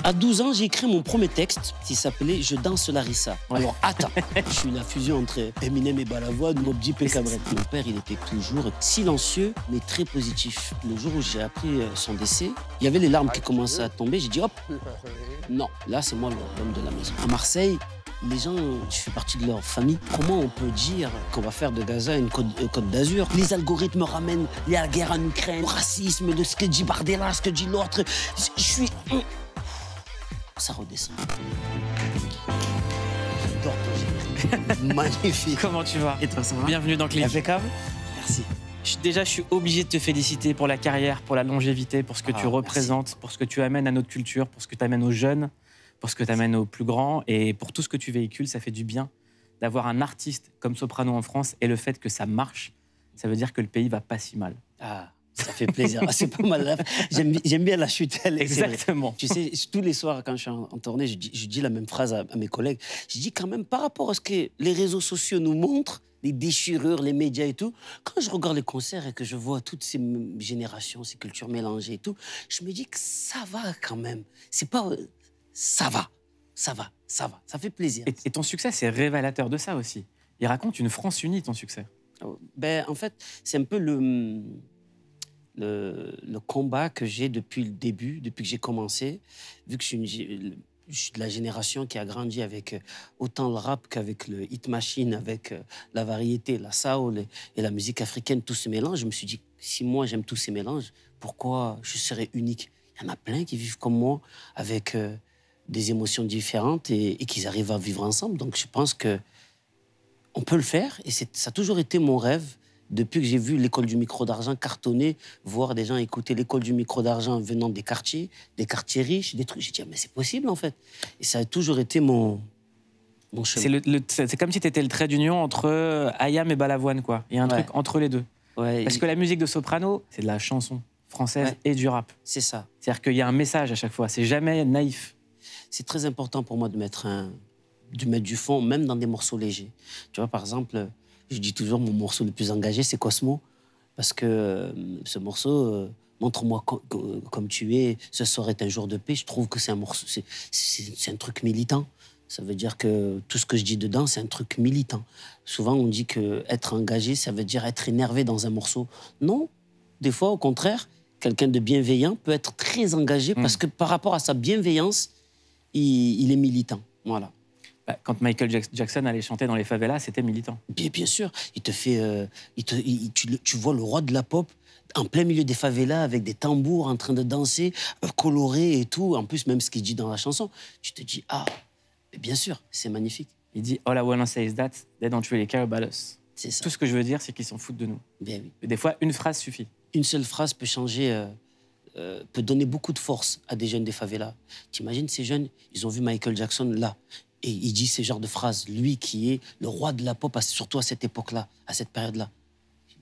À 12 ans, j'ai écrit mon premier texte qui s'appelait Je danse Larissa. Alors attends, je suis la fusion entre Eminem et Balavoine, Mobb Deep et Cabrel. Mon père, il était toujours silencieux, mais très positif. Le jour où j'ai appris son décès, il y avait les larmes qui commençaient à tomber. J'ai dit hop, non, là c'est moi l'homme de la maison. À Marseille, les gens, je fais partie de leur famille. Comment on peut dire qu'on va faire de Gaza une côte d'Azur? Les algorithmes ramènent la guerre en Ukraine, le racisme, de ce que dit Bardella, ce que dit l'autre. Je suis... Ça redescend. J'adore ton générique. Magnifique. Comment tu vas? Et toi, ça va? Bienvenue dans Click. Impeccable. Merci. Déjà, je suis obligé de te féliciter pour la carrière, pour la longévité, pour ce que tu représentes, merci. Pour ce que tu amènes à notre culture, pour ce que tu amènes aux jeunes, pour ce que tu amènes aux plus grands et pour tout ce que tu véhicules. Ça fait du bien d'avoir un artiste comme Soprano en France et le fait que ça marche, ça veut dire que le pays va pas si mal. Ah, ça fait plaisir. C'est pas mal. J'aime bien la chute. Exactement. Tu sais, tous les soirs, quand je suis en tournée, je dis la même phrase à mes collègues. Je dis quand même, par rapport à ce que les réseaux sociaux nous montrent, les déchirures, les médias et tout, quand je regarde les concerts et que je vois toutes ces générations, ces cultures mélangées et tout, je me dis que ça va quand même. C'est pas... Ça va. Ça fait plaisir. Et ton succès, c'est révélateur de ça aussi. Il raconte une France unie, ton succès. Ben, en fait, c'est un peu le combat que j'ai depuis le début, depuis que j'ai commencé, vu que je suis de la génération qui a grandi avec autant le rap qu'avec le hit machine, avec la variété, la soul et la musique africaine, tout se mélange. Je me suis dit, si moi j'aime tous ces mélanges, pourquoi je serais unique? Il y en a plein qui vivent comme moi, avec des émotions différentes et qu'ils arrivent à vivre ensemble. Donc je pense que on peut le faire et ça a toujours été mon rêve. Depuis que j'ai vu l'école du micro d'argent cartonner, voir des gens écouter l'école du micro d'argent venant des quartiers riches, des trucs, j'ai dit, mais c'est possible en fait. Et ça a toujours été mon chemin. C'est comme si tu étais le trait d'union entre Ayam et Balavoine, quoi. Il y a un truc entre les deux. Ouais, parce que la musique de Soprano, c'est de la chanson française et du rap. C'est ça. C'est-à-dire qu'il y a un message à chaque fois, c'est jamais naïf. C'est très important pour moi de mettre du fond, même dans des morceaux légers. Tu vois, par exemple... Je dis toujours, mon morceau le plus engagé, c'est Cosmo. Parce que ce morceau, montre-moi comme tu es, ce soir est un jour de paix. Je trouve que c'est un morceau, c'est un truc militant. Ça veut dire que tout ce que je dis dedans, c'est un truc militant. Souvent, on dit qu'être engagé, ça veut dire être énervé dans un morceau. Non, des fois, au contraire, quelqu'un de bienveillant peut être très engagé parce que par rapport à sa bienveillance, il est militant. Voilà. Quand Michael Jackson allait chanter dans les favelas, c'était militant. Bien sûr. Il te fait... tu vois le roi de la pop en plein milieu des favelas avec des tambours en train de danser, coloré et tout. En plus, même ce qu'il dit dans la chanson, tu te dis, ah, bien sûr, c'est magnifique. Il dit, all I wanna say is that they don't really care about us. C'est ça. Tout ce que je veux dire, c'est qu'ils s'en foutent de nous. Bien oui. Et des fois, une phrase suffit. Une seule phrase peut changer... peut donner beaucoup de force à des jeunes des favelas. T'imagines, ces jeunes, ils ont vu Michael Jackson là. Et il dit ces genres de phrases. Lui qui est le roi de la pop, surtout à cette époque-là, à cette période-là.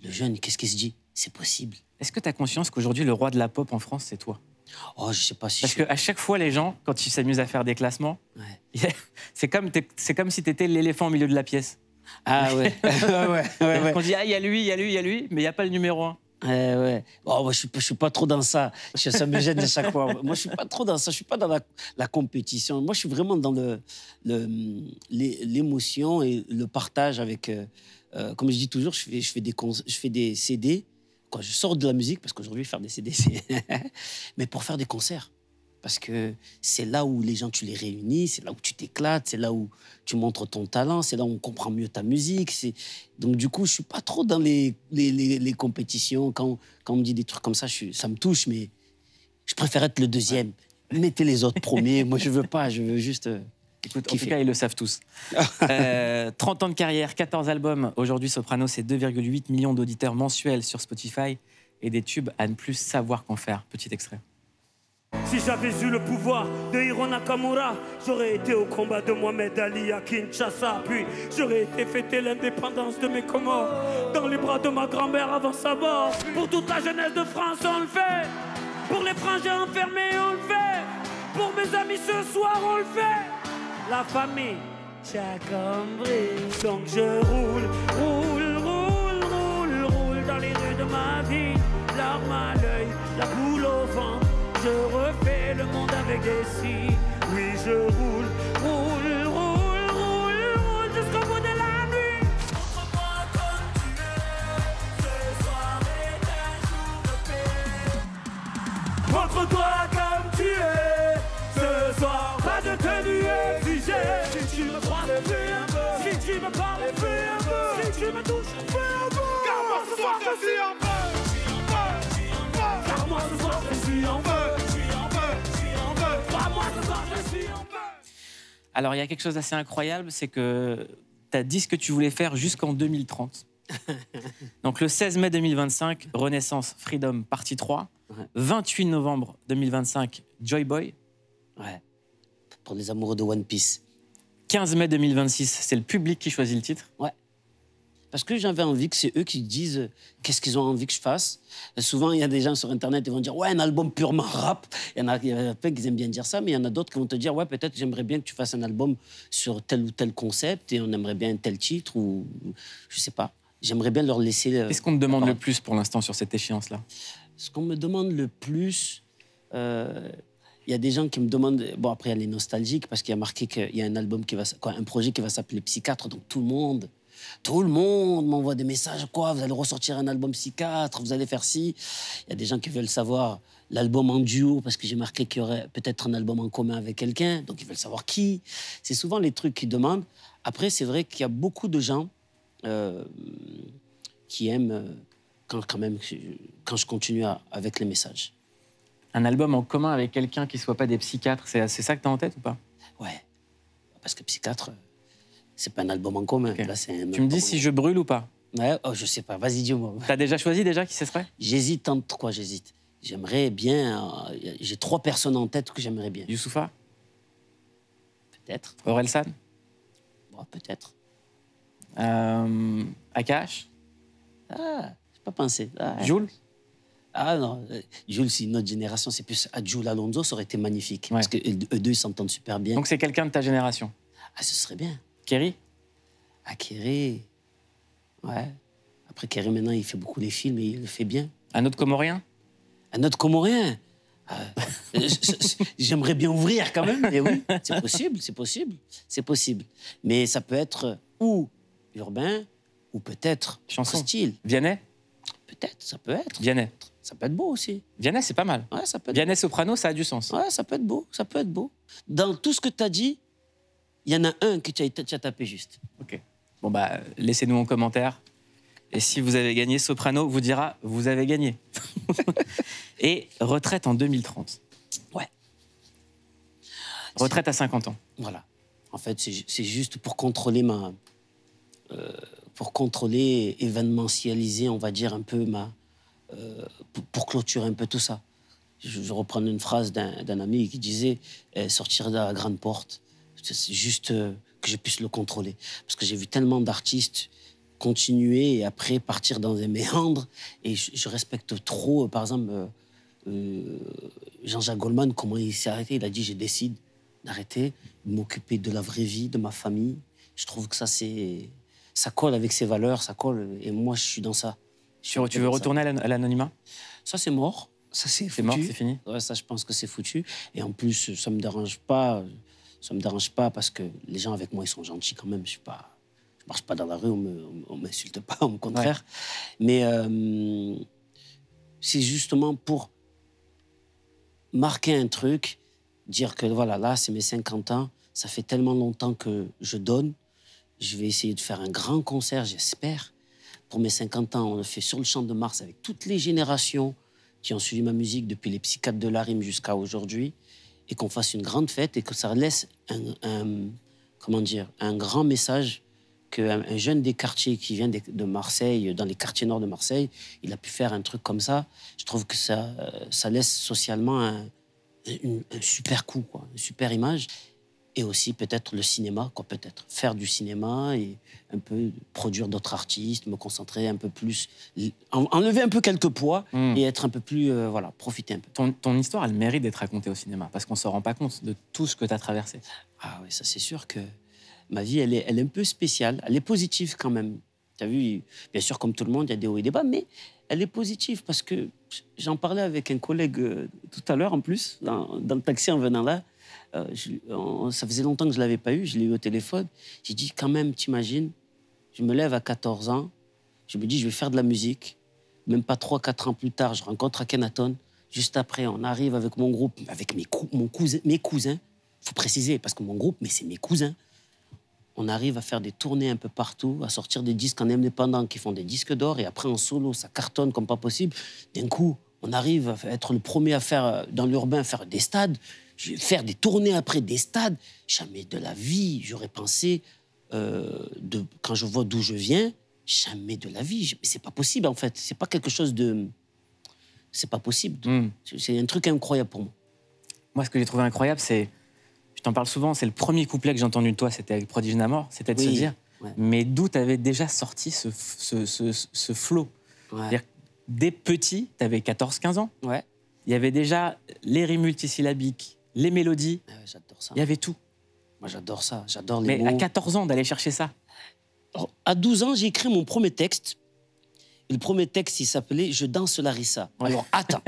Le jeune, qu'est-ce qu'il se dit? C'est possible. Est-ce que tu as conscience qu'aujourd'hui, le roi de la pop en France, c'est toi? Oh, je sais pas si... Parce qu'à chaque fois, les gens, quand ils s'amusent à faire des classements, c'est comme si tu étais l'éléphant au milieu de la pièce. Ah ouais. On dit, ah, il y a lui, mais il n'y a pas le numéro 1. Ouais. Oh, moi, je suis pas trop dans ça. Ça me gêne à chaque fois. Moi, je suis pas trop dans ça. Je suis pas dans la compétition. Moi, je suis vraiment dans l'émotion et le partage avec... comme je dis toujours, je fais des CD. Quand je sors de la musique, parce qu'aujourd'hui, faire des CD, c'est... mais pour faire des concerts. Parce que c'est là où les gens, tu les réunis, c'est là où tu t'éclates, c'est là où tu montres ton talent, c'est là où on comprend mieux ta musique. Donc, du coup, je ne suis pas trop dans les compétitions. Quand on me dit des trucs comme ça, ça me touche, mais je préfère être le deuxième. Mettez les autres premiers. Moi, je ne veux pas, je veux juste... Écoute, en tout cas, ils le savent tous. 30 ans de carrière, 14 albums. Aujourd'hui, Soprano, c'est 2,8 millions d'auditeurs mensuels sur Spotify et des tubes à ne plus savoir qu'en faire. Petit extrait. Si j'avais eu le pouvoir de Hiro Nakamura, j'aurais été au combat de Mohamed Ali à Kinshasa. Puis j'aurais été fêter l'indépendance de mes Comores dans les bras de ma grand-mère avant sa mort. Pour toute la jeunesse de France, on le fait. Pour les frangins enfermés, on le fait. Pour mes amis ce soir, on le fait. La famille, t'as compris. Donc je roule dans les rues de ma vie. L'arme à l'œil, la boule au vent. décide. Oui, je roule, roule, roule, roule, roule jusqu'au bout de la nuit. Montre-moi comme tu es, ce soir est un jour de paix. Montre-toi comme tu es, ce soir pas de tenue exigée. Si tu me crois, fais un peu. Si tu me parles, fais un peu. Si tu me touches, fais un peu. Car moi ce soir je suis en feu. Car moi ce soir je suis en feu. Car moi ce soir je suis en feu. Alors, il y a quelque chose d'assez incroyable, c'est que tu as dit ce que tu voulais faire jusqu'en 2030. Donc, le 16 mai 2025, Renaissance Freedom partie 3. Ouais. 28 novembre 2025, Joy Boy. Ouais. Pour les amoureux de One Piece. 15 mai 2026, c'est le public qui choisit le titre. Ouais. Parce que j'avais envie que c'est eux qui disent qu'est-ce qu'ils ont envie que je fasse. Et souvent, il y a des gens sur Internet qui vont dire « Ouais, un album purement rap ». Il y a plein qui aiment bien dire ça, mais il y en a d'autres qui vont te dire « Ouais, peut-être j'aimerais bien que tu fasses un album sur tel ou tel concept et on aimerait bien un tel titre ou je sais pas ». J'aimerais bien leur laisser... Qu'est-ce qu'on te demande le plus pour l'instant sur cette échéance-là? Ce qu'on me demande le plus... Il y a des gens qui me demandent... Bon, après, il y a les nostalgiques parce qu'il y a marqué qu'il y a un album qui va... Quoi, un projet qui va s'appeler Psychiatre, donc tout le monde m'envoie des messages. Quoi, vous allez ressortir un album Psychiatre, vous allez faire ci. Il y a des gens qui veulent savoir l'album en duo parce que j'ai marqué qu'il y aurait peut-être un album en commun avec quelqu'un. Donc, ils veulent savoir qui. C'est souvent les trucs qu'ils demandent. Après, c'est vrai qu'il y a beaucoup de gens qui aiment quand je continue avec les messages. Un album en commun avec quelqu'un qui ne soit pas des psychiatres, c'est ça que tu as en tête ou pas? Ouais. Parce que Psychiatre... C'est pas un album en commun. Okay. Là, tu me dis si je brûle ou pas? Ouais, oh, je sais pas. Vas-y, dis-moi. T'as déjà choisi qui ce serait? J'hésite entre quoi, j'hésite. J'aimerais bien... j'ai 3 personnes en tête que j'aimerais bien. Youssoupha? Peut-être. Orelsan? Bon, peut-être. Akash? Ah, j'ai pas pensé. Ah, Jul? Ah non, Jul, c'est une autre génération. C'est plus Jul Alonso, ça aurait été magnifique. Ouais. Parce qu'eux deux, ils s'entendent super bien. Donc c'est quelqu'un de ta génération? Ah, ce serait bien. Kerry? Ah, Kerry. Ouais. Après, Kerry, maintenant, il fait beaucoup les films et il le fait bien. Un autre Comorien? Un autre Comorien? J'aimerais bien ouvrir quand même, mais oui, c'est possible, c'est possible, c'est possible. Mais ça peut être ou urbain, ou peut-être chanson. Style. Vianney? Peut-être, ça peut être. Vianney? Ça peut être beau aussi. Vianney, c'est pas mal. Ouais, ça peut être Vianney soprano, ça a du sens. Ouais, ça peut être beau, ça peut être beau. Dans tout ce que tu as dit, il y en a un que tu as tapé juste. Ok. Bon, bah, laissez-nous en commentaire. Et si vous avez gagné, Soprano vous dira, vous avez gagné. Et retraite en 2030. Ouais. Retraite à 50 ans. Voilà. En fait, c'est juste pour contrôler pour contrôler, événementialiser, on va dire, un peu pour clôturer un peu tout ça. Je reprends une phrase d'un ami qui disait sortir de la grande porte. C'est juste que je puisse le contrôler. Parce que j'ai vu tellement d'artistes continuer et après partir dans des méandres. Et je respecte trop, par exemple, Jean-Jacques Goldman, comment il s'est arrêté. Il a dit, je décide d'arrêter, de m'occuper de la vraie vie, de ma famille. Je trouve que ça colle avec ses valeurs, ça colle. Et moi, je suis dans ça. Tu veux retourner à l'anonymat? Ça, c'est mort. Ça, c'est mort, c'est fini. Ouais, ça, je pense que c'est foutu. Et en plus, ça me dérange pas. Ça me dérange pas parce que les gens avec moi, ils sont gentils quand même. Je marche pas dans la rue, on m'insulte pas, au contraire. Ouais. Mais c'est justement pour marquer un truc, dire que voilà, là, c'est mes 50 ans. Ça fait tellement longtemps que je donne. Je vais essayer de faire un grand concert, j'espère. Pour mes 50 ans, on le fait sur le Champ de Mars avec toutes les générations qui ont suivi ma musique depuis les psychiatres de la rime jusqu'à aujourd'hui. Et qu'on fasse une grande fête et que ça laisse un grand message qu'un jeune des quartiers qui vient de Marseille, dans les quartiers nord de Marseille, il a pu faire un truc comme ça. Je trouve que ça laisse socialement un super coup, quoi, une super image. Et aussi peut-être le cinéma, quoi, peut-être. Faire du cinéma et un peu produire d'autres artistes, me concentrer un peu plus, enlever un peu quelques poids et être un peu plus, profiter un peu. Ton histoire, elle mérite d'être racontée au cinéma parce qu'on ne se rend pas compte de tout ce que tu as traversé. Ah oui, ça c'est sûr que ma vie, elle est un peu spéciale. Elle est positive quand même. Tu as vu, bien sûr, comme tout le monde, il y a des hauts et des bas, mais elle est positive parce que j'en parlais avec un collègue tout à l'heure, en plus, dans le taxi en venant là. Ça faisait longtemps que je ne l'avais pas eu, je l'ai eu au téléphone. J'ai dit, quand même, t'imagines, je me lève à 14 ans, je me dis, je vais faire de la musique. Même pas 3-4 ans plus tard, je rencontre Akhenaton. Juste après, on arrive avec mon groupe, avec mes cousins. Il faut préciser, parce que mon groupe, mais c'est mes cousins. On arrive à faire des tournées un peu partout, à sortir des disques en indépendant qui font des disques d'or. Et après, en solo, ça cartonne comme pas possible. D'un coup, on arrive à être le premier à faire, dans l'urbain, faire des stades. Faire des tournées après des stades. Jamais de la vie, j'aurais pensé, quand je vois d'où je viens, jamais de la vie. Mais c'est pas possible, en fait. C'est pas quelque chose de... C'est pas possible. C'est un truc incroyable pour moi. Moi, ce que j'ai trouvé incroyable, c'est... Je t'en parle souvent, c'est le premier couplet que j'ai entendu de toi, c'était avec Prodigy Namor. C'était de se dire, mais d'où t'avais déjà sorti ce flow. C'est-à-dire, dès petit, t'avais 14-15 ans. Ouais. Il y avait déjà les rimes multisyllabiques, les mélodies. J'adore ça. Il y avait tout. Moi, j'adore ça. J'adore les mots. Mais à 14 ans, d'aller chercher ça. Alors, à 12 ans, j'ai écrit mon premier texte. Et le premier texte, il s'appelait « Je danse Larissa ». Alors, attends.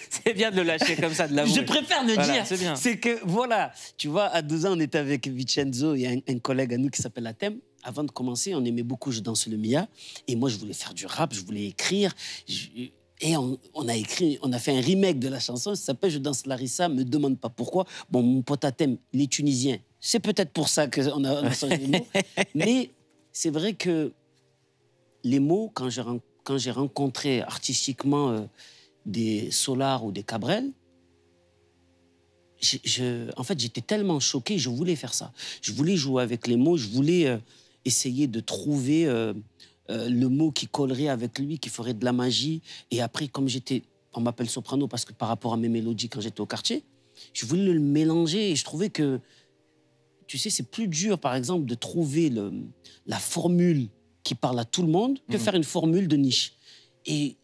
C'est bien de le lâcher comme ça, de l'avouer. Je préfère le dire. C'est bien. C'est que, voilà, tu vois, à 12 ans, on était avec Vincenzo et un collègue à nous qui s'appelle Atem. Avant de commencer, on aimait beaucoup « Je danse le Mia ». Et moi, je voulais faire du rap, je voulais écrire. Et on a fait un remake de la chanson, ça s'appelle « Je danse Larissa », me demande pas pourquoi. Bon, mon pote Atem, il est tunisien. C'est peut-être pour ça qu'on a changé les mots. Mais c'est vrai que les mots, quand j'ai rencontré artistiquement des Solar ou des Cabrel, en fait, j'étais tellement choqué, je voulais faire ça. Je voulais jouer avec les mots, je voulais essayer de trouver le mot qui collerait avec lui, qui ferait de la magie. Et après, comme on m'appelle soprano parce que par rapport à mes mélodies quand j'étais au quartier, je voulais le mélanger et je trouvais que, tu sais, c'est plus dur, par exemple, de trouver la formule qui parle à tout le monde que faire une formule de niche. Et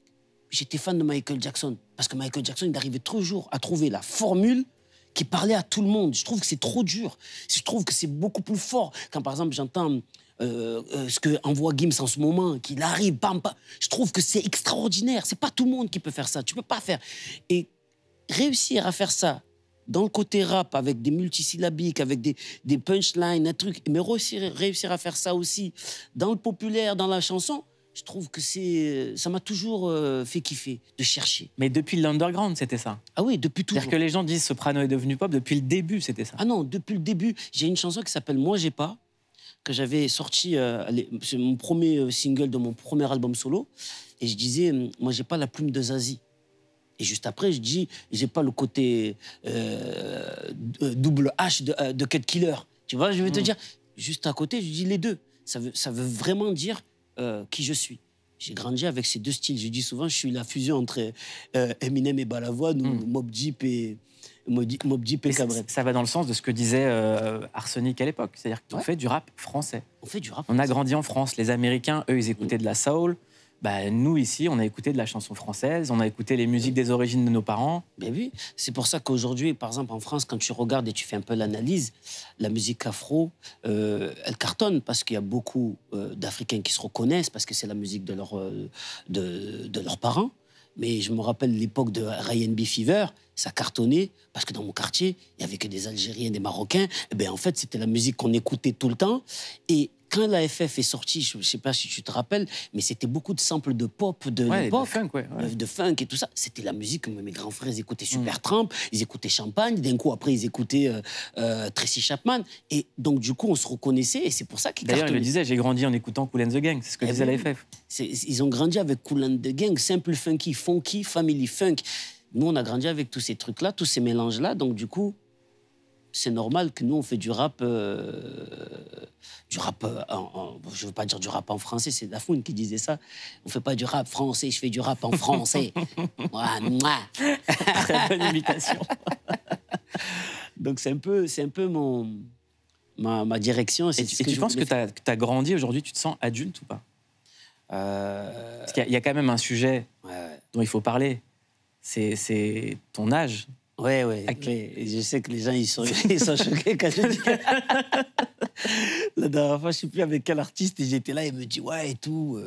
j'étais fan de Michael Jackson parce que Michael Jackson, il arrivait toujours à trouver la formule qui parlait à tout le monde. Je trouve que c'est trop dur. Je trouve que c'est beaucoup plus fort. Quand, par exemple, j'entends ce que envoie Gims en ce moment, qu'il arrive, bam, bam, je trouve que c'est extraordinaire. C'est pas tout le monde qui peut faire ça. Tu peux pas faire. Et réussir à faire ça dans le côté rap, avec des multisyllabiques, avec des punchlines, un truc, mais réussir à faire ça aussi dans le populaire, dans la chanson, je trouve que ça m'a toujours fait kiffer, de chercher. Mais depuis l'underground, c'était ça. Ah oui, depuis toujours. C'est-à-dire que les gens disent Soprano est devenu pop, depuis le début, c'était ça. Ah non, depuis le début. J'ai une chanson qui s'appelle « Moi, j'ai pas », que j'avais sortie, c'est mon premier single de mon premier album solo, et je disais « Moi, j'ai pas la plume de Zazie ». Et juste après, je dis, j'ai pas le côté double H de Cut Killer. Tu vois, je vais te dire, juste à côté, je dis les deux. Ça veut vraiment dire qui je suis. J'ai grandi avec ces deux styles. Je dis souvent, je suis la fusion entre Eminem et Balavoine, ou Mobb Deep et Cabrel. Ça va dans le sens de ce que disait Arsenic à l'époque. C'est-à-dire qu'on fait du rap français. On fait du rap français. On a grandi en France. Les Américains, eux, ils écoutaient de la soul. Bah, nous, ici, on a écouté de la chanson française, on a écouté les musiques des origines de nos parents. Ben oui, c'est pour ça qu'aujourd'hui, par exemple, en France, quand tu regardes et tu fais un peu l'analyse, la musique afro, elle cartonne parce qu'il y a beaucoup d'Africains qui se reconnaissent, parce que c'est la musique de leurs parents. Mais je me rappelle l'époque de Ryan B. Fever, ça cartonnait, parce que dans mon quartier, il n'y avait que des Algériens, des Marocains. Et ben, en fait, c'était la musique qu'on écoutait tout le temps. Et quand la FF est sortie, je ne sais pas si tu te rappelles, mais c'était beaucoup de samples de pop de l'époque. De funk et tout ça. C'était la musique que mes grands frères écoutaient Supertramp, ils écoutaient Champagne, d'un coup, après, ils écoutaient Tracy Chapman. Et donc, du coup, on se reconnaissait et c'est pour ça qu'ils cartonnaient. D'ailleurs, il le disait, j'ai grandi en écoutant Kool and the Gang, c'est ce que disait la FF. Ils ont grandi avec Kool and the Gang, simple, funky, funky, family funk. Nous, on a grandi avec tous ces trucs-là, tous ces mélanges-là. Donc, du coup, c'est normal que nous, on fait du rap... je ne veux pas dire du rap en français, c'est Dafoun qui disait ça. On ne fait pas du rap français, je fais du rap en français. Très bonne imitation. Donc, c'est un peu ma direction. Et tu penses que tu as grandi aujourd'hui, tu te sens adulte ou pas Parce qu'il y a quand même un sujet dont il faut parler. C'est ton âge. Ouais. Je sais que les gens, ils sont choqués quand je dis. La dernière fois, je ne sais plus avec quel artiste, et j'étais là, il me dit, ouais, et tout.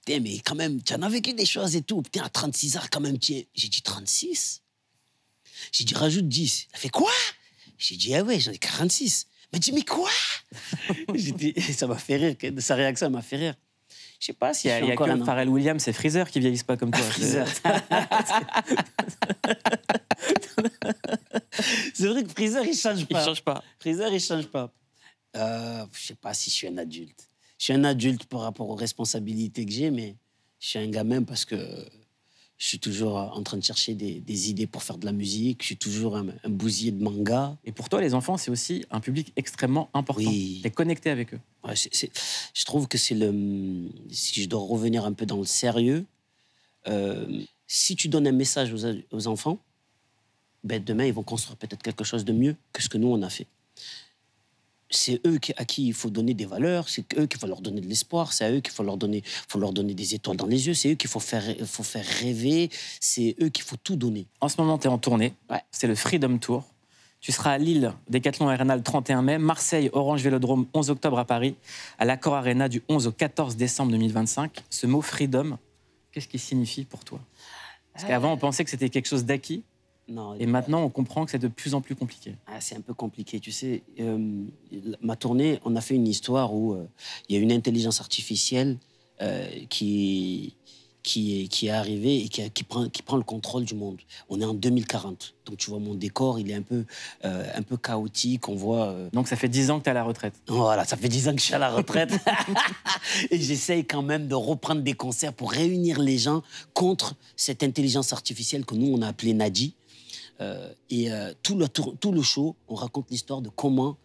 putain, mais quand même, tu en as vécu des choses et tout. Putain, à 36 ans, quand même, tiens. J'ai dit 36. J'ai dit, rajoute 10. Elle fait quoi? J'ai dit, ah ouais, j'en ai 46. Elle m'a dit, mais quoi? J'ai dit, ça m'a fait rire. Sa réaction m'a fait rire. Je sais pas si il y a que Pharrell Williams et Freezer qui vieillissent pas comme toi. Freezer. C'est vrai que Freezer, il change pas. Il change pas. Freezer, il change pas. Je sais pas si je suis un adulte. Je suis un adulte par rapport aux responsabilités que j'ai, mais je suis un gamin parce que je suis toujours en train de chercher des idées pour faire de la musique. Je suis toujours un bousier de manga. Et pour toi, les enfants, c'est aussi un public extrêmement important. Oui. Tu es connecté avec eux. Ouais, je trouve que c'est le... Si je dois revenir un peu dans le sérieux, si tu donnes un message aux enfants, ben demain, ils vont construire peut-être quelque chose de mieux que ce que nous, on a fait. C'est eux à qui il faut donner des valeurs, c'est eux qu'il faut leur donner de l'espoir, c'est à eux qu'il faut leur donner des étoiles dans les yeux, c'est eux qu'il faut faire rêver, c'est eux qu'il faut tout donner. En ce moment, tu es en tournée, Ouais. C'est le Freedom Tour. Tu seras à Lille, Décathlon Arena le 31 mai, Marseille, Orange Vélodrome, 11 octobre à Paris, à l'Accor Arena du 11 au 14 décembre 2025. Ce mot Freedom, qu'est-ce qu'il signifie pour toi? Parce qu'avant, on pensait que c'était quelque chose d'acquis. Non, Et maintenant, on comprend que c'est de plus en plus compliqué. c'est un peu compliqué, tu sais. Ma tournée, on a fait une histoire où il y a une intelligence artificielle qui est arrivée et qui prend le contrôle du monde. On est en 2040. Donc, tu vois, mon décor, il est un peu chaotique. On voit... Donc, ça fait 10 ans que tu es à la retraite. Voilà, ça fait 10 ans que je suis à la retraite. Et j'essaye quand même de reprendre des concerts pour réunir les gens contre cette intelligence artificielle que nous, on a appelée Nadi. Tout le show, on raconte l'histoire de comment,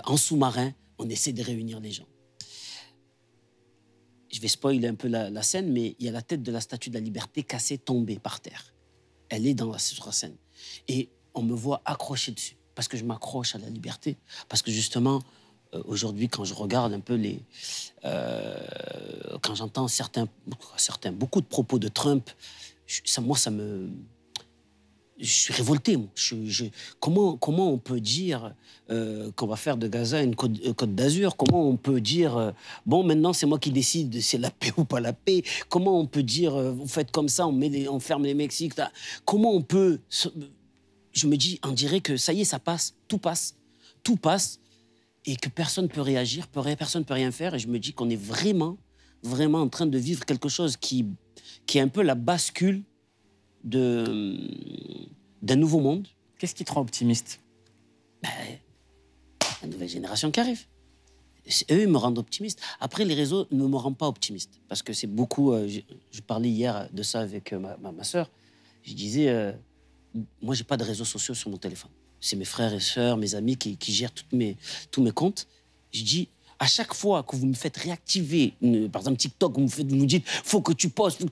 en sous-marin, on essaie de réunir les gens. Je vais spoiler un peu la scène, mais il y a la tête de la Statue de la Liberté cassée, tombée par terre. Elle est sur la scène. Et on me voit accroché dessus, parce que je m'accroche à la liberté. Parce que justement, aujourd'hui, quand je regarde un peu quand j'entends beaucoup de propos de Trump, je suis révolté, moi. Comment on peut dire qu'on va faire de Gaza une côte d'Azur? Comment on peut dire, bon, maintenant, c'est moi qui décide si c'est la paix ou pas la paix? Comment on peut dire, vous faites comme ça, on ferme les Mexiques? Comment on peut... Je me dis, on dirait que ça y est, ça passe, tout passe, et que personne ne peut réagir, personne ne peut rien faire. Et je me dis qu'on est vraiment, vraiment en train de vivre quelque chose qui est un peu la bascule d'un nouveau monde. Qu'est-ce qui te rend optimiste? La nouvelle génération qui arrive. Eux, ils me rendent optimiste. Après, les réseaux ne me rendent pas optimiste. Parce que c'est beaucoup... je parlais hier de ça avec ma sœur. Je disais, moi, j'ai pas de réseaux sociaux sur mon téléphone. C'est mes frères et sœurs, mes amis qui gèrent tous mes comptes. Je dis... À chaque fois que vous me faites réactiver, par exemple TikTok, vous me dites « faut que tu postes »,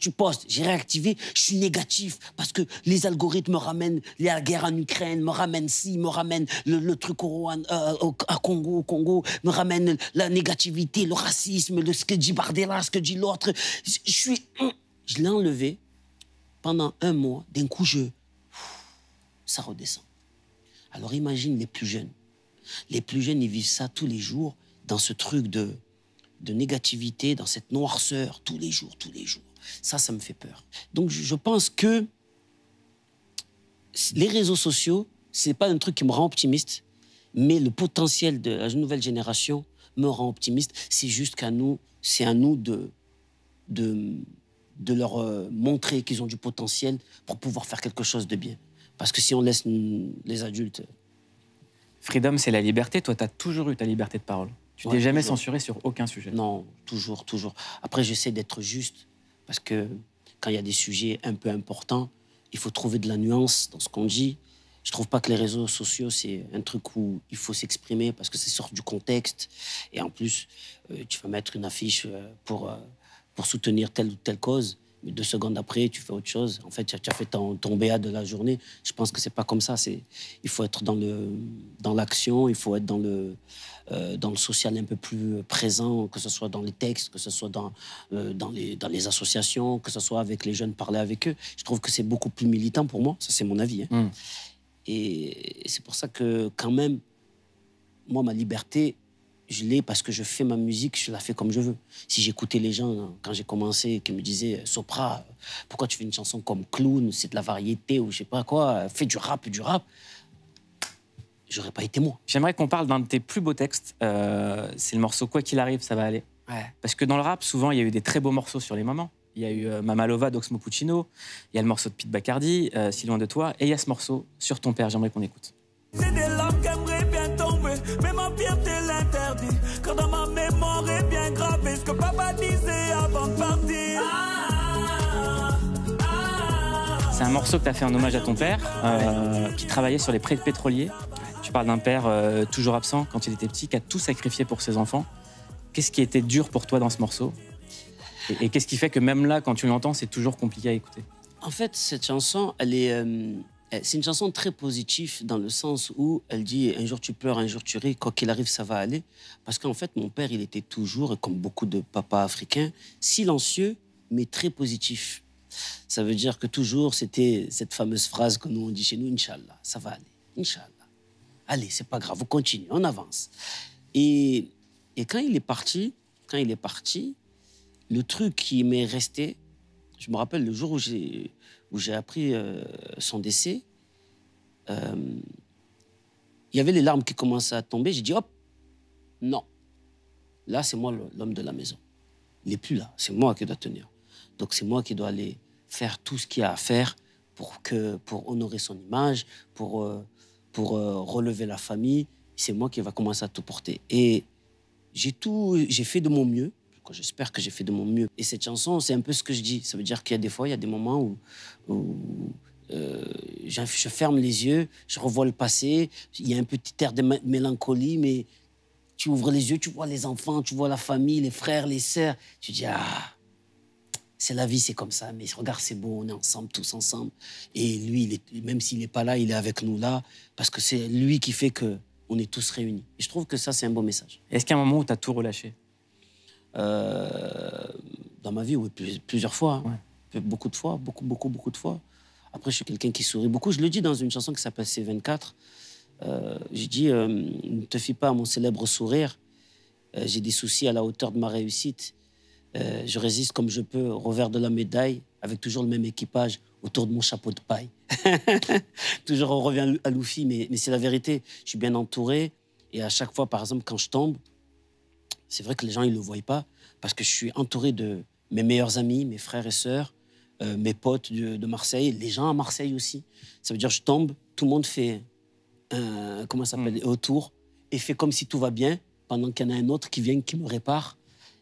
j'ai réactivé, je suis négatif parce que les algorithmes me ramènent la guerre en Ukraine, me ramènent ci, me ramènent le truc à Congo, me ramènent la négativité, le racisme, ce que dit Bardella, ce que dit l'autre. Je l'ai enlevé pendant un mois, d'un coup, ça redescend. Alors imagine les plus jeunes. Les plus jeunes, ils vivent ça tous les jours, dans ce truc de négativité, dans cette noirceur, tous les jours. Ça me fait peur. Donc, je pense que les réseaux sociaux, c'est pas un truc qui me rend optimiste, mais le potentiel de la nouvelle génération me rend optimiste. C'est juste c'est à nous de leur montrer qu'ils ont du potentiel pour pouvoir faire quelque chose de bien. Parce que si on laisse les adultes... Freedom, c'est la liberté. Toi, tu as toujours eu ta liberté de parole. Tu t'es jamais censuré sur aucun sujet. Non, toujours. Après, j'essaie d'être juste, parce que quand il y a des sujets un peu importants, il faut trouver de la nuance dans ce qu'on dit. Je trouve pas que les réseaux sociaux, c'est un truc où il faut s'exprimer, parce que c'est sort du contexte. Et en plus, tu vas mettre une affiche pour soutenir telle ou telle cause, mais 2 secondes après, tu fais autre chose. En fait, tu as fait ton BA de la journée. Je pense que c'est pas comme ça. Il faut être dans l'action, il faut être dans le social un peu plus présent, que ce soit dans les textes, que ce soit dans les associations, que ce soit avec les jeunes, parler avec eux. Je trouve que c'est beaucoup plus militant pour moi. Ça, c'est mon avis. Hein. Et c'est pour ça que, quand même, moi, ma liberté, je l'ai parce que je fais ma musique, je la fais comme je veux. Si j'écoutais les gens, quand j'ai commencé, qui me disaient « Sopra, pourquoi tu fais une chanson comme Clown, c'est de la variété ou je sais pas quoi, fais du rap, j'aurais pas été moi. » J'aimerais qu'on parle d'un de tes plus beaux textes. C'est le morceau « Quoi qu'il arrive, ça va aller ». Ouais. Parce que dans le rap, souvent, il y a eu des très beaux morceaux sur les moments. Il y a eu Mamalova d'Oxmo Puccino, il y a le morceau de Pete Bacardi, Si loin de toi, et il y a ce morceau sur ton père. J'aimerais qu'on écoute. J'ai des larmes qui aimeraient bien tomber, mais ma fierté l'interdit. Car dans ma mémoire est bien gravé ce que papa disait avant de partir. C'est un morceau que tu as fait en hommage à ton père, qui travaillait sur les prés pétroliers. Tu parles d'un père toujours absent quand il était petit, qui a tout sacrifié pour ses enfants. Qu'est-ce qui était dur pour toi dans ce morceau? Et qu'est-ce qui fait que même là, quand tu l'entends, c'est toujours compliqué à écouter? En fait, cette chanson, c'est une chanson très positive dans le sens où elle dit « Un jour tu pleures, un jour tu ris, quoi qu'il arrive, ça va aller ». Parce qu'en fait, mon père, il était toujours, comme beaucoup de papas africains, silencieux, mais très positif. Ça veut dire que toujours, c'était cette fameuse phrase que nous, on dit chez nous « Inch'Allah, ça va aller, Inch'Allah. Allez, c'est pas grave, on continue, on avance ». Et quand il est parti, le truc qui m'est resté, je me rappelle le jour où j'ai appris son décès, il y avait les larmes qui commençaient à tomber. J'ai dit, hop, non. Là, c'est moi l'homme de la maison. Il n'est plus là. C'est moi qui dois tenir. Donc, c'est moi qui dois aller faire tout ce qu'il y a à faire pour honorer son image, pour relever la famille. C'est moi qui va commencer à tout porter. Et j'ai fait de mon mieux. J'espère que j'ai fait de mon mieux. Et cette chanson, c'est un peu ce que je dis. Ça veut dire qu'il y a des fois, il y a des moments où je ferme les yeux, je revois le passé. Il y a un petit air de mélancolie, mais tu ouvres les yeux, tu vois les enfants, tu vois la famille, les frères, les sœurs. Tu dis, ah, c'est la vie, c'est comme ça. Mais regarde, c'est beau, on est ensemble, tous ensemble. Et lui, même s'il n'est pas là, il est avec nous là, parce que c'est lui qui fait qu'on est tous réunis. Et je trouve que ça, c'est un beau message. Est-ce qu'il y a un moment où tu as tout relâché? Dans ma vie, oui, plusieurs fois. Hein. Ouais. Beaucoup de fois, beaucoup de fois. Après, je suis quelqu'un qui sourit beaucoup. Je le dis dans une chanson qui s'appelle C24. J'ai dit, ne te fie pas à mon célèbre sourire. J'ai des soucis à la hauteur de ma réussite. Je résiste comme je peux au revers de la médaille, avec toujours le même équipage autour de mon chapeau de paille. Toujours, on revient à Luffy, mais c'est la vérité. Je suis bien entouré. Et à chaque fois, par exemple, quand je tombe, c'est vrai que les gens, ils ne le voient pas, parce que je suis entouré de mes meilleurs amis, mes frères et sœurs, mes potes de Marseille, les gens à Marseille aussi. Ça veut dire que je tombe, tout le monde fait comment ça s'appelle, autour, et fait comme si tout va bien, pendant qu'il y en a un autre qui vient, qui me répare.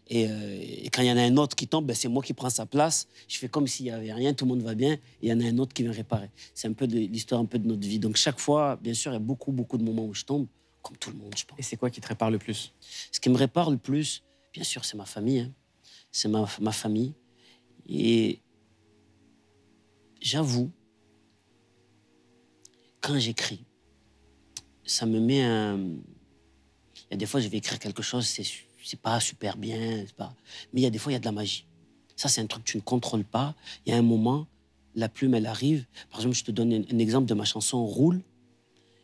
Et quand il y en a un autre qui tombe, ben, c'est moi qui prends sa place. Je fais comme s'il n'y avait rien, tout le monde va bien, et il y en a un autre qui vient réparer. C'est un peu l'histoire un peu de notre vie. Donc chaque fois, bien sûr, il y a beaucoup de moments où je tombe, comme tout le monde, je pense. Et c'est quoi qui te répare le plus? Ce qui me répare le plus, bien sûr, c'est ma famille. Hein. C'est ma famille. Et j'avoue, quand j'écris, ça me met un... Il y a des fois, je vais écrire quelque chose, c'est pas super bien, mais il y a des fois, il y a de la magie. Ça, c'est un truc que tu ne contrôles pas. Il y a un moment, la plume, elle arrive. Par exemple, je te donne un exemple de ma chanson « Roule ».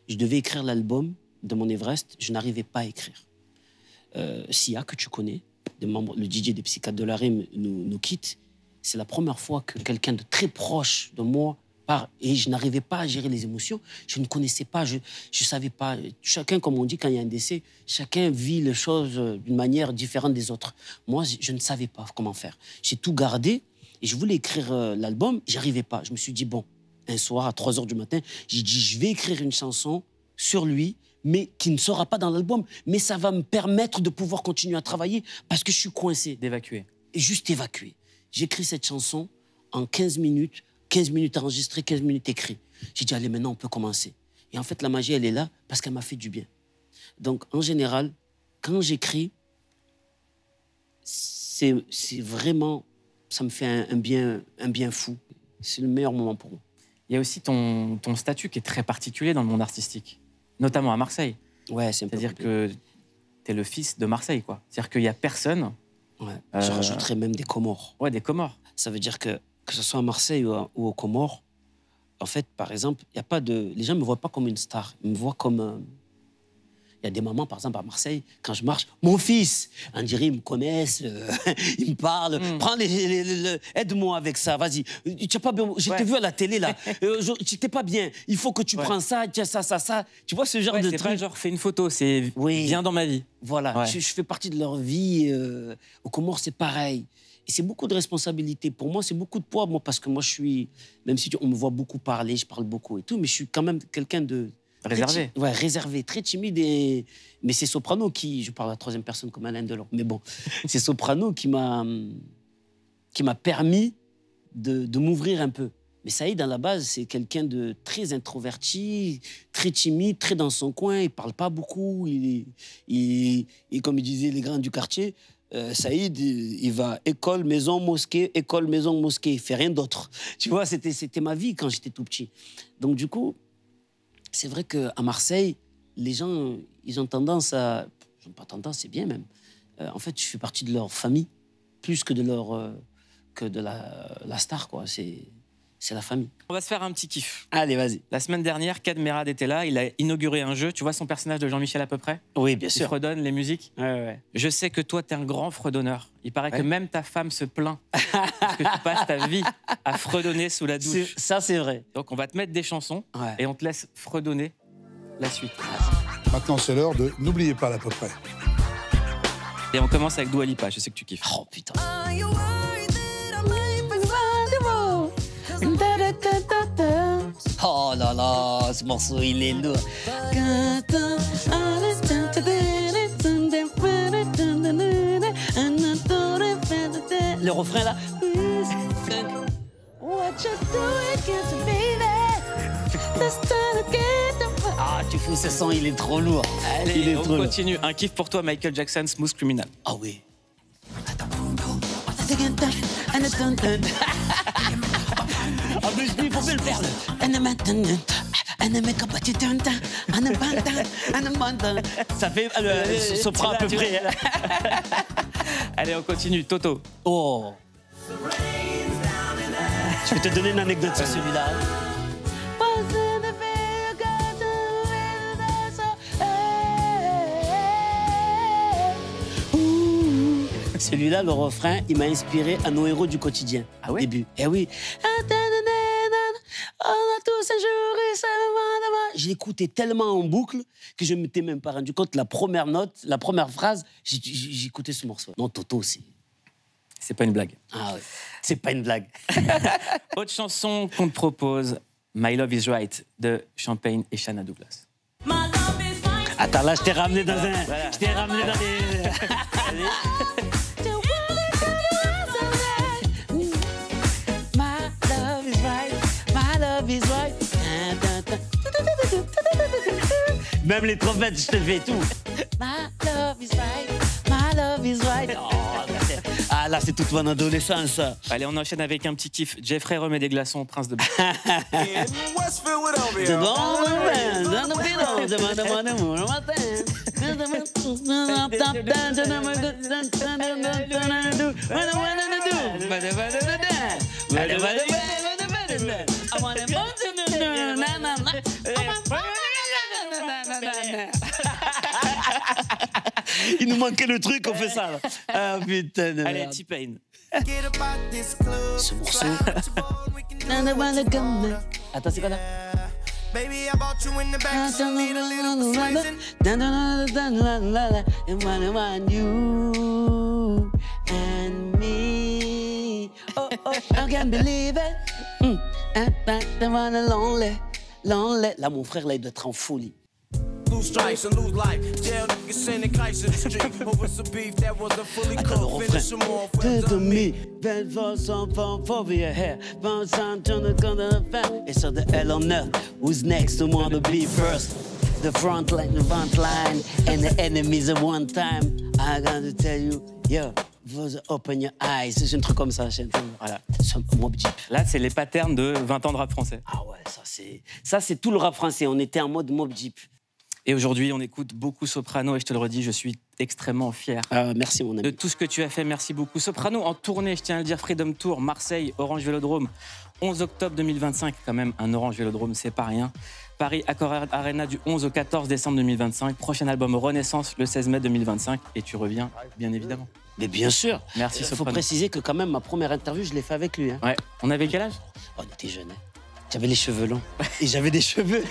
Je devais écrire l'album de mon Everest, je n'arrivais pas à écrire. Sia, que tu connais, le DJ des Psychiatres de la Rime, nous quitte. C'est la première fois que quelqu'un de très proche de moi part, et je n'arrivais pas à gérer les émotions. Je ne connaissais pas, je ne savais pas. Chacun, comme on dit, quand il y a un décès, chacun vit les choses d'une manière différente des autres. Moi, je ne savais pas comment faire. J'ai tout gardé et je voulais écrire l'album, j'y arrivais pas. Je me suis dit, bon, un soir à 3 h du matin, j'ai dit, je vais écrire une chanson sur lui, mais qui ne sera pas dans l'album. Mais ça va me permettre de pouvoir continuer à travailler parce que je suis coincé. D'évacuer. Et juste évacuer. J'écris cette chanson en 15 minutes. 15 minutes enregistrées, 15 minutes écrites. J'ai dit, allez, maintenant, on peut commencer. Et en fait, la magie, elle est là parce qu'elle m'a fait du bien. Donc, en général, quand j'écris, c'est vraiment... Ça me fait un bien fou. C'est le meilleur moment pour moi. Il y a aussi ton statut qui est très particulier dans le monde artistique, notamment à Marseille. Ouais, c'est un peu C'est-à-dire que tu es le fils de Marseille, quoi. C'est-à-dire qu'il n'y a personne... Ouais. Je rajouterais même des Comores. Ouais, des Comores. Ça veut dire que ce soit à Marseille ou aux Comores, en fait, par exemple, y a pas de... les gens ne me voient pas comme une star. Ils me voient comme... Il y a des mamans, par exemple, à Marseille, quand je marche, mon fils, on dirait, ils me connaissent, ils me parlent, prends aide-moi avec ça, vas-y. Tu as pas bien, je t'ai vu à la télé, là, tu n'étais pas bien, il faut que tu prennes ça, tiens, ça. Tu vois ce genre de truc. C'est pas genre, fais une photo, c'est viens dans ma vie. Voilà, je fais partie de leur vie. Aux Comores, c'est pareil. Et c'est beaucoup de responsabilités. Pour moi, c'est beaucoup de poids, moi, parce que moi, je suis, même si on me voit beaucoup parler, je parle beaucoup et tout, mais je suis quand même quelqu'un de... Réservé. Ouais, réservé, très timide. Mais c'est Soprano qui... Je parle à la troisième personne comme Alain Delon. Mais bon, c'est Soprano qui m'a permis de m'ouvrir un peu. Mais Saïd, à la base, c'est quelqu'un de très introverti, très timide, très dans son coin. Il ne parle pas beaucoup. Et comme il disait les grands du quartier, Saïd, il va école, maison, mosquée, école, maison, mosquée. Il ne fait rien d'autre. Tu vois, c'était ma vie quand j'étais tout petit. Donc, du coup, c'est vrai qu'à Marseille, les gens, ils ont tendance à... Ils n'ont pas tendance, c'est bien même. En fait, je fais partie de leur famille, plus que de la star, quoi. C'est la famille. On va se faire un petit kiff. Allez, vas-y. La semaine dernière, Kad Merad était là. Il a inauguré un jeu. Tu vois son personnage de Jean-Michel à peu près? Oui, bien sûr. Il fredonne les musiques. Ouais. Je sais que toi, tu es un grand fredonneur. Il paraît que même ta femme se plaint parce que tu passes ta vie à fredonner sous la douche. Ça, c'est vrai. Donc, on va te mettre des chansons et on te laisse fredonner la suite. Maintenant, c'est l'heure de N'oubliez pas l'à peu près. Et on commence avec Dua Lipa. Je sais que tu kiffes. Oh, putain. Oh là là, ce morceau, il est lourd. Le refrain, là. Ah, tu fous ce son, il est trop lourd. Allez, on continue. Un kiff pour toi, Michael Jackson, Smooth Criminal. Ah oui. En plus, il faut bien le faire. Ça fait Sopra à peu près. Allez, on continue. Toto. Oh. Je vais te donner une anecdote sur celui-là. Celui-là, le refrain, il m'a inspiré à nos héros du quotidien. Ah ouais? Début. Eh oui. On a tous un jour et ça va. J'ai écouté tellement en boucle que je ne m'étais même pas rendu compte. La première note, la première phrase, j'ai écouté ce morceau. Non, Toto, c'est... C'est pas une blague. Ah ouais, c'est pas une blague. Autre chanson qu'on te propose, My Love Is Right, de Champagne et Shanna Douglas. Attends, là, je t'ai ramené dans un... Voilà. Je t'ai ramené dans les... Même les trompettes, je te fais tout. My love is right, my love is right. Oh, ah là, c'est toute mon adolescence. Allez, on enchaîne avec un petit kiff. Jeffrey remet des glaçons, Prince de... Il nous manquait le truc, on fait ça. Ah putain de Allez, merde. T-Pain. Ce morceau. Attends, c'est quoi là? Baby, I bought you in the back, so need a little persuasion. And you and me. Oh, I can't believe it. Lonely. Là, mon frère, là, il doit être en folie. Attends, le refrain. Et sur the hell on earth, who's next to want to be first? The front line, and the enemies at one time. I gotta tell you, yo, open your eyes. C'est un truc comme ça, voilà. Mobb Deep. Là, c'est les patterns de 20 ans de rap français. Ah ouais, ça c'est tout le rap français. On était en mode Mobb Deep. Et aujourd'hui, on écoute beaucoup Soprano et je te le redis, je suis extrêmement fier. Merci mon ami. De tout ce que tu as fait, merci beaucoup. Soprano en tournée, je tiens à le dire, Freedom Tour, Marseille, Orange Vélodrome, 11 octobre 2025, quand même, un Orange Vélodrome, c'est pas rien. Paris Accor Arena du 11 au 14 décembre 2025. Prochain album Renaissance le 16 mai 2025. Et tu reviens, bien évidemment. Mais bien sûr. Merci, Il faut Soprano. préciser que quand même, ma première interview, je l'ai fait avec lui. Hein. Ouais. On avait quel âge? On était jeunes. Hein. J'avais les cheveux longs. Et j'avais des cheveux.